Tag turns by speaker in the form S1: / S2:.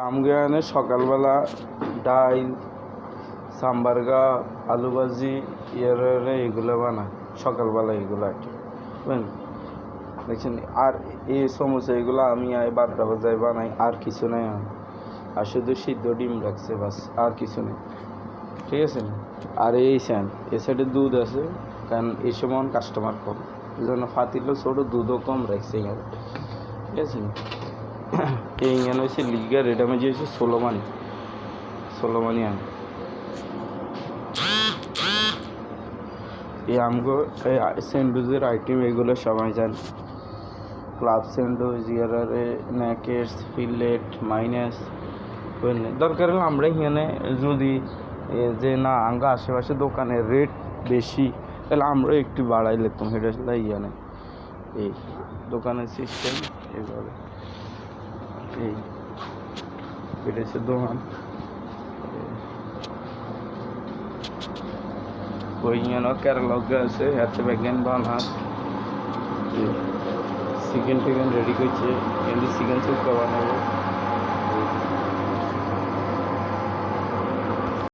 S1: আমগানে সকালবেলা ডাইল সাম্বারগা আলু ভাজি এগুলো বানায় সকালবেলা এগুলো আর কি বুঝলেন দেখছেন। আর এই সমস্যা এগুলো আমি 12টা বাজায় বানাই, আর কিছু নাই। আর শুধু সিদ্ধ ডিম রাখছে বাস, আর কিছু নেই, ঠিক আছে। আর এই সাইডে দুধ আছে, কারণ এই সময় কাস্টমার কম, এই জন্য ফাতিলো ছোটো, দুধও কম রাখছে এখানে, ঠিক আছে। এইখানে হচ্ছে লিগার, এটা আমি যে হচ্ছে ষোলোমানি আম। এই আমগো স্যান্ডউইচের আইটেম এগুলো সবাই জানে। ক্লাব স্যান্ডউইচ, ইয়ারে ন্যাকেটস, ফিলেট, মাইনাস, বুঝলেন। দরকার হলে আমরা এখানে যদি যে না আমরা আশেপাশে দোকানের রেট বেশি, তাহলে আমরা একটু বাড়াই লিখতাম, সেটা আসলে নেই। এই দোকানের সিস্টেম এইভাবে। এটা হচ্ছে দোকান, ওইখানে কেরালা আছে, হাতে ব্যাগেন বানার চিকেন টিকেন রেডি করছে, কিন্তু চিকেন সুপটা বানাবো।